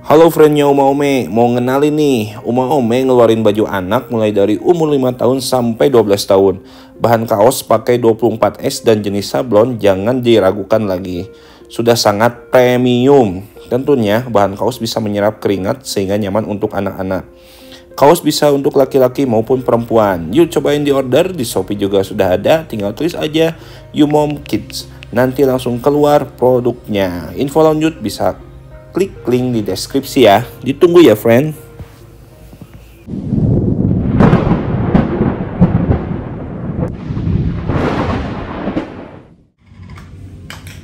Halo friendnya Uma Ome, mau ngenalin nih, Uma Ome ngeluarin baju anak mulai dari umur 5 tahun sampai 12 tahun. Bahan kaos pakai 24S dan jenis sablon jangan diragukan lagi. Sudah sangat premium. Tentunya bahan kaos bisa menyerap keringat sehingga nyaman untuk anak-anak. Kaos bisa untuk laki-laki maupun perempuan. Yuk cobain di order, di Shopee juga sudah ada, tinggal tulis aja You Mom Kids. Nanti langsung keluar produknya. Info lanjut bisa klik link di deskripsi ya. Ditunggu ya friend.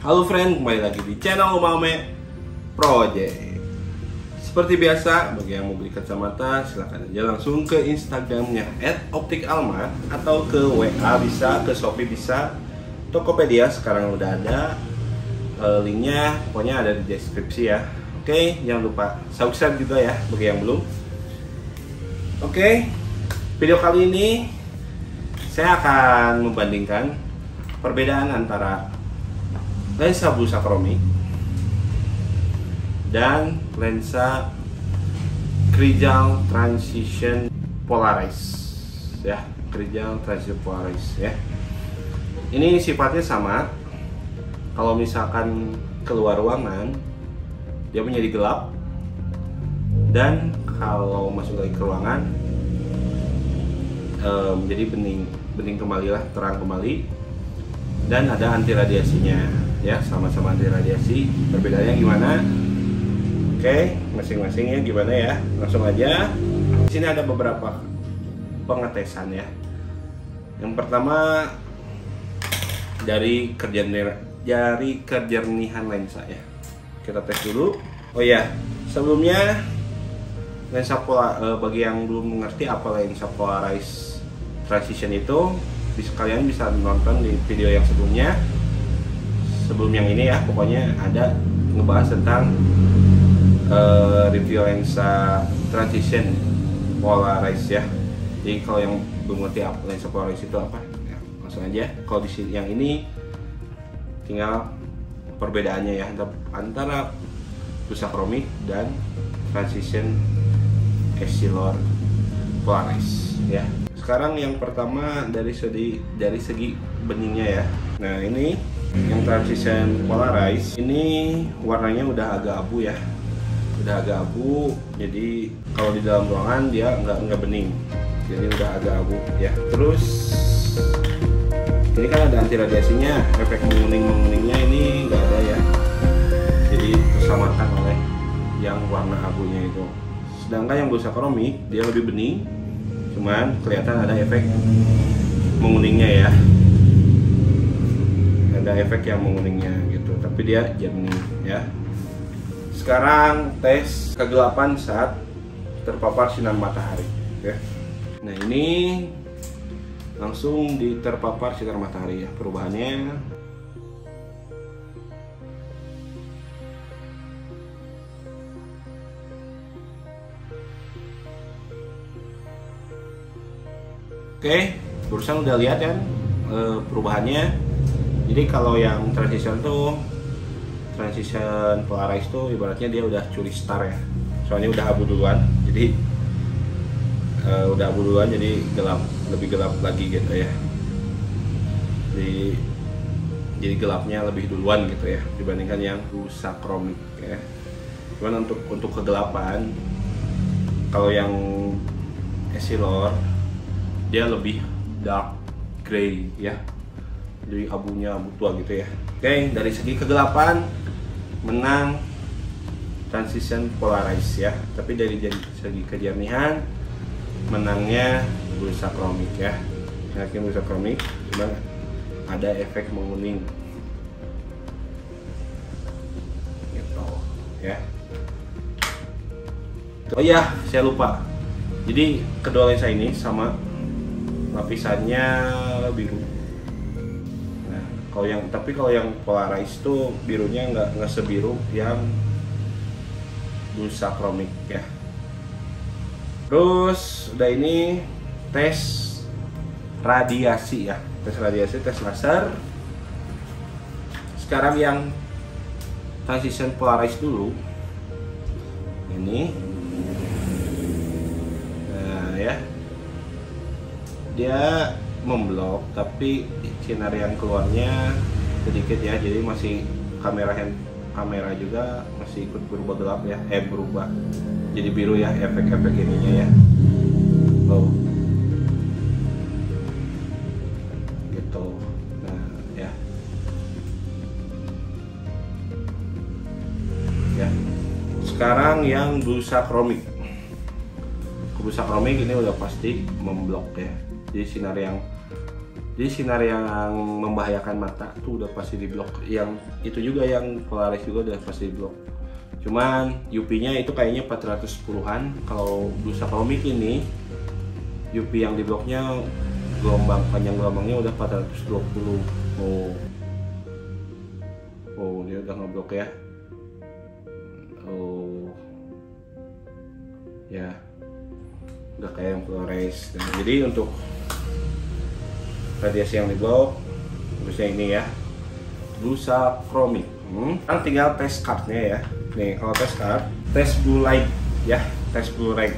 Halo friend, kembali lagi di channel Uma Ome Project. Seperti biasa, bagi yang mau beli kacamata silahkan aja langsung ke Instagramnya @optikalma atau ke WA bisa, ke Shopee bisa, Tokopedia sekarang udah ada. Linknya pokoknya ada di deskripsi ya. Oke, jangan lupa subscribe juga ya bagi yang belum. Oke, video kali ini saya akan membandingkan perbedaan antara lensa busa chromik dan lensa Crizal Transition Polarized ya, Crizal Transition Polarized ya. Ini sifatnya sama. Kalau misalkan keluar ruangan dia menjadi gelap, dan kalau masuk lagi ke ruangan menjadi bening kembali lah, terang kembali, dan ada anti radiasinya ya, sama-sama anti radiasi. Perbedaannya gimana? Oke, masing-masingnya gimana ya? Langsung aja. Di sini ada beberapa pengetesan ya. Yang pertama dari kejernihan lensa ya. Kita tes dulu. Oh ya, sebelumnya lensa bagi yang belum mengerti apa lensa polarized transition itu, kalian bisa nonton di video yang sebelumnya. Sebelum yang ini ya, pokoknya ada ngebahas tentang review lensa transition polarized ya. Jadi kalau yang belum mengerti apa lensa polarized itu apa, ya, langsung aja. Kalau di sini yang ini tinggal perbedaannya ya antara busa chromik dan transition essilor polarized ya. Sekarang yang pertama dari segi beningnya ya. Nah, ini yang transition polarized ini warnanya udah agak abu ya. Udah agak abu, jadi kalau di dalam ruangan dia nggak bening. Jadi udah agak abu ya. Terus ini kan ada anti radiasinya, efek menguningnya ini nggak ada ya, jadi tersamakan oleh yang warna abunya itu. Sedangkan yang busa chromik dia lebih bening, cuman kelihatan ada efek menguningnya ya, ada efek yang menguningnya gitu, tapi dia jernih ya. Sekarang tes kegelapan saat terpapar sinar matahari ya. Nah, ini langsung terpapar sinar matahari ya, perubahannya. Oke, barusan udah lihat kan perubahannya. Jadi kalau yang transition polarized tuh ibaratnya dia udah curi star ya, soalnya udah abu duluan. Jadi udah abu duluan, jadi lebih gelap lagi gitu ya. Jadi gelapnya lebih duluan gitu ya dibandingkan yang busa chromik ya. Cuman untuk kegelapan, kalau yang essilor dia lebih dark gray ya, jadi abunya abu tua gitu ya. Oke, dari segi kegelapan menang transition polarized ya, tapi dari segi kejernihan menangnya busa chromik ya. Yakin busa chromik, cuma ada efek menguning gitu ya. Oh iya, saya lupa. Jadi kedua lensa ini sama lapisannya biru. Nah, kalau yang polarized tuh birunya nggak sebiru yang busa chromik ya. Terus udah ini tes radiasi ya, tes laser. Sekarang yang transition polarized dulu. ini. Nah ya, dia memblok tapi sinar yang keluarnya sedikit ya, jadi masih kamera juga masih ikut berubah gelap ya, berubah jadi biru ya, efek-efek ininya ya. Oh gitu. Nah ya, sekarang yang busa chromik ini udah pasti memblok ya. Jadi sinar yang membahayakan mata tuh udah pasti diblok. Yang itu juga yang Polaris juga udah pasti diblok. Cuman UV-nya itu kayaknya 410-an. Kalau busa chromik ini UV yang dibloknya panjang gelombangnya udah 420. Oh dia udah ngeblok ya. Oh ya, udah kayak yang Polaris. Nah, jadi untuk radiasi yang diblok terusnya ini ya, busa chromik. Kan tinggal test cardnya ya. Nih kalau test card, test blue light ya, test blue light.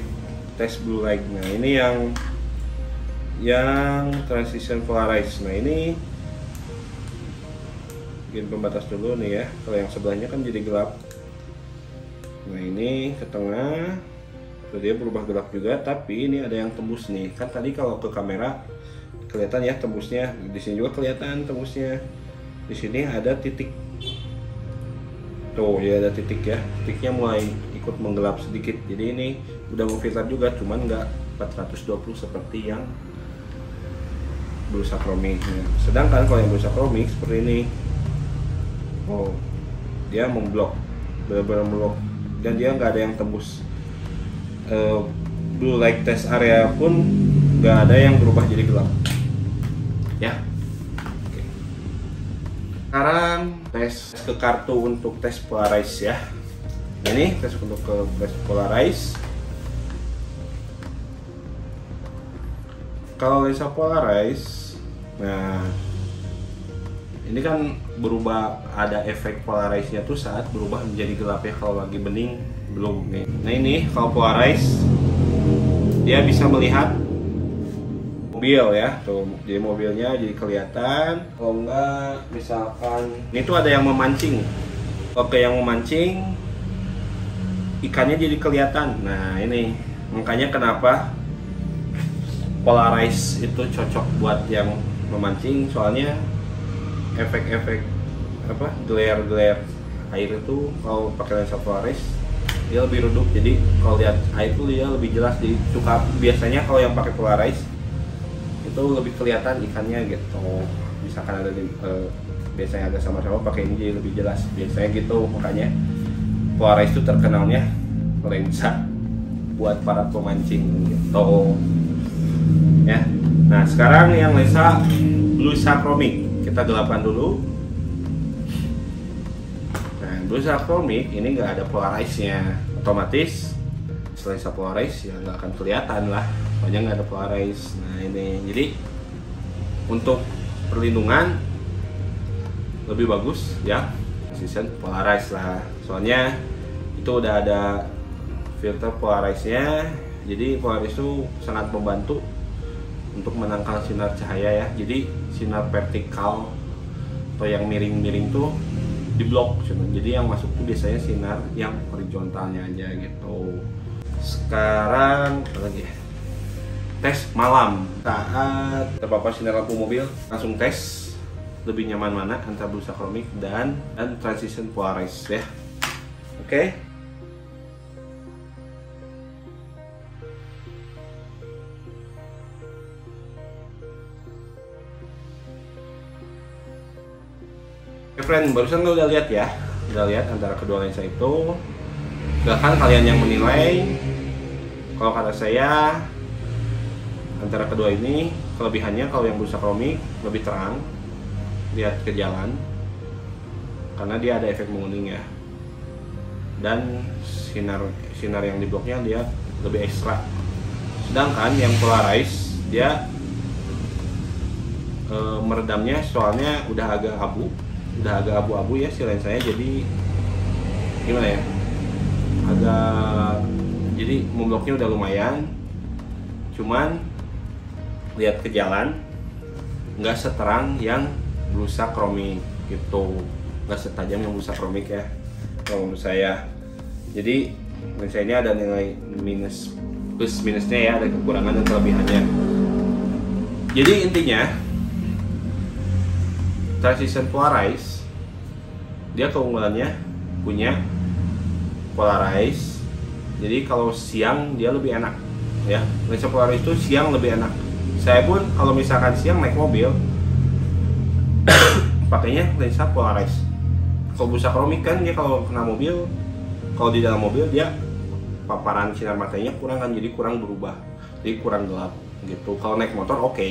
Nah ini yang transition Polaris. Nah ini bikin pembatas dulu nih ya. Kalau yang sebelahnya kan jadi gelap. Nah ini ke tengah, dia berubah gelap juga. Tapi ini ada yang tembus nih. Kan tadi kalau ke kamera kelihatan ya tembusnya, di sini juga kelihatan tembusnya. Di sini ada titik, tuh ya ada titik ya, titiknya mulai ikut menggelap sedikit. Jadi ini udah memfilter juga, cuman nggak 420 seperti yang busa chromik. Sedangkan kalau yang busa chromik seperti ini, oh dia memblok, benar-benar memblok, dan dia nggak ada yang tembus. Blue light test area pun nggak ada yang berubah jadi gelap. Ya, oke. Sekarang tes ke kartu untuk tes Polaris ya. Ini tes untuk tes Polaris. Kalau lensa Polaris, nah ini kan berubah, ada efek Polarisnya tuh saat berubah menjadi gelap ya. Kalau lagi bening belum nih. Nah ini kalau Polaris dia bisa melihat mobil ya, tuh jadi mobilnya jadi kelihatan. Kalau enggak misalkan ini tuh ada yang memancing, oke, yang memancing ikannya jadi kelihatan. Nah ini makanya kenapa Polaris itu cocok buat yang memancing, soalnya efek-efek apa, glare air itu kalau pakai lensa Polaris dia lebih redup. Jadi kalau lihat air itu dia lebih jelas. Jadi suka biasanya kalau yang pakai Polaris itu lebih kelihatan ikannya gitu. Misalkan ada biasanya ada sama-sama pakai ini jadi lebih jelas biasanya gitu. Makanya Polaris itu terkenalnya lensa buat para pemancing gitu ya. Nah sekarang yang lensa busa chromik kita gelapkan dulu. Nah busa chromik ini nggak ada Polarisnya, otomatis lensa Polaris ya nggak akan kelihatan lah, soalnya nggak ada Polaris. Nah ini jadi untuk perlindungan lebih bagus ya season Polaris lah, soalnya itu udah ada filter Polarisnya. Jadi Polaris itu sangat membantu untuk menangkal sinar cahaya ya. Jadi sinar vertikal atau yang miring-miring tuh diblok. Jadi yang masuk tuh biasanya sinar yang horizontalnya aja gitu. Sekarang apa lagi ya? Tes malam saat terpapar sinar lampu mobil, langsung tes lebih nyaman mana antara busa chromik dan transition Polaris ya. Oke. Friend, barusan lo udah lihat ya, antara kedua lensa itu. Silahkan kalian yang menilai. Kalau kata saya, antara kedua ini kelebihannya kalau yang busa chromik lebih terang, lihat ke jalan, karena dia ada efek menguning ya, dan sinar yang di bloknya dia lebih ekstra. Sedangkan yang Polaris dia meredamnya, soalnya udah agak abu-abu ya si lensanya, jadi gimana ya, agak Jadi membloknya udah lumayan, cuman lihat ke jalan nggak seterang yang Blusa Chromix gitu, nggak setajam yang Blusa Chromix ya kalau menurut saya. Jadi lensa ini ada nilai plus minusnya ya, ada kekurangan dan kelebihannya. Jadi intinya Transition Polarize dia keunggulannya punya polarize. Jadi kalau siang dia lebih enak ya, lensa polarize itu siang lebih enak. Saya pun kalau misalkan siang naik mobil pakainya lensa polarize. Kalau Blusa Chromix kan dia kalau kena mobil, kalau di dalam mobil dia paparan sinar matanya kurang kan, jadi kurang berubah, jadi kurang gelap gitu. Kalau naik motor oke.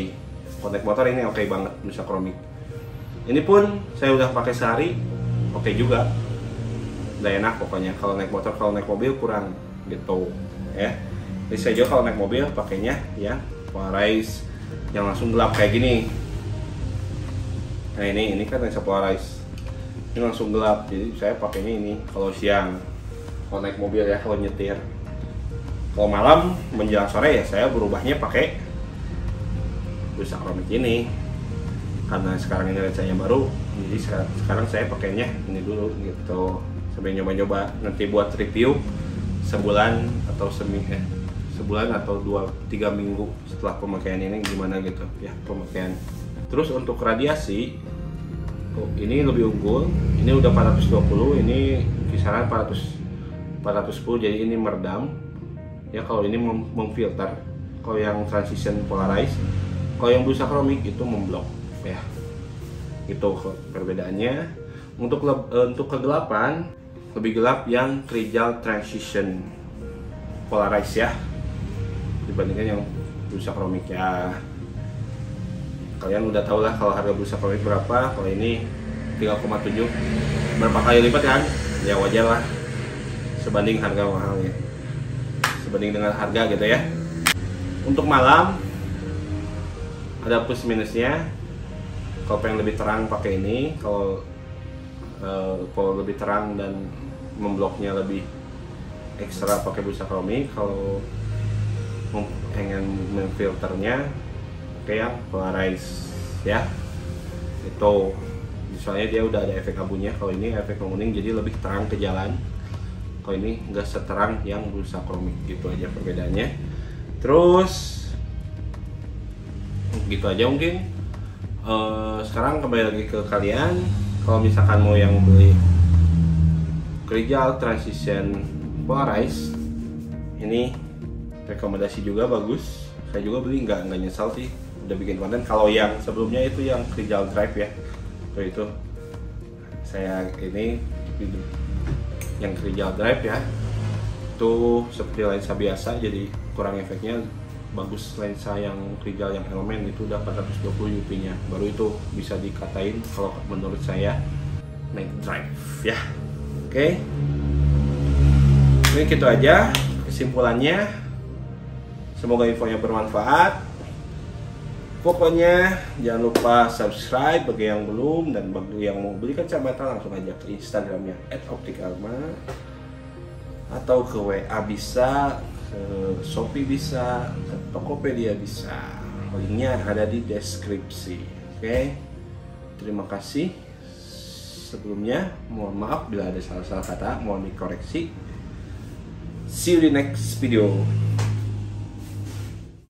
Kalau naik motor ini oke banget Blusa Chromix. Ini pun saya udah pakai sehari, oke juga, udah enak pokoknya. Kalau naik motor, kalau naik mobil kurang gitu ya. Jadi saya juga kalau naik mobil pakainya ya polarize yang langsung gelap kayak gini. Nah ini kan lensa polarize, ini langsung gelap, jadi saya pakainya ini kalau siang, kalau naik mobil ya, kalau nyetir. Kalau malam menjelang sore ya saya berubahnya pakai Blusa Chromix ini, karena sekarang ini lensanya baru, jadi sekarang saya pakainya ini dulu gitu, sampai nyoba-nyoba nanti buat review sebulan atau sebulan atau 2-3 minggu setelah pemakaian ini gimana gitu ya pemakaian. Terus untuk radiasi, ini lebih unggul, ini udah 420, ini kisaran 410, jadi ini meredam ya. Kalau ini memfilter, kalau yang Transition Polarize, kalau yang Blusa Chromix itu memblok ya, itu perbedaannya. Untuk kegelapan lebih gelap yang Crijal Transition Polarize ya, dibandingkan yang Blusa Chromix ya. Kalian udah tau lah kalau harga Blusa Chromix berapa, kalau ini 3,7, berapa kali lipat kan, ya wajar lah sebanding harga mahalnya, sebanding dengan harga gitu ya. Untuk malam ada plus minusnya. Kalau pengen lebih terang pakai ini, kalau lebih terang dan membloknya lebih ekstra pakai Blusa Chromix. Kalau pengen memfilternya kayak yang polarize ya, itu soalnya dia udah ada efek abunya. Kalau ini efek menguning, jadi lebih terang ke jalan. Kalau ini nggak seterang yang Blusa Chromix, gitu aja perbedaannya. Terus gitu aja mungkin. Sekarang kembali lagi ke kalian, kalau misalkan mau yang beli Crijal Transition Polarize, ini rekomendasi juga bagus. Saya juga beli, nggak nyesal sih, udah bikin konten. Kalau yang sebelumnya itu yang Crijal Drive ya, itu saya ini yang Crijal Drive ya, itu seperti lensa biasa, jadi kurang efeknya. Bagus lensa yang Crijal yang Element itu udah 420 UP nya, baru itu bisa dikatain kalau menurut saya naik drive ya. Oke, ini gitu aja kesimpulannya. Semoga infonya bermanfaat. Pokoknya jangan lupa subscribe bagi yang belum, dan bagi yang mau beli kacamata langsung aja ke Instagramnya @optikalma, atau ke WA bisa, ke Shopee bisa, ke Tokopedia bisa. Linknya ada di deskripsi. Oke, terima kasih. Sebelumnya mohon maaf bila ada salah-salah kata, mohon dikoreksi. See you di next video.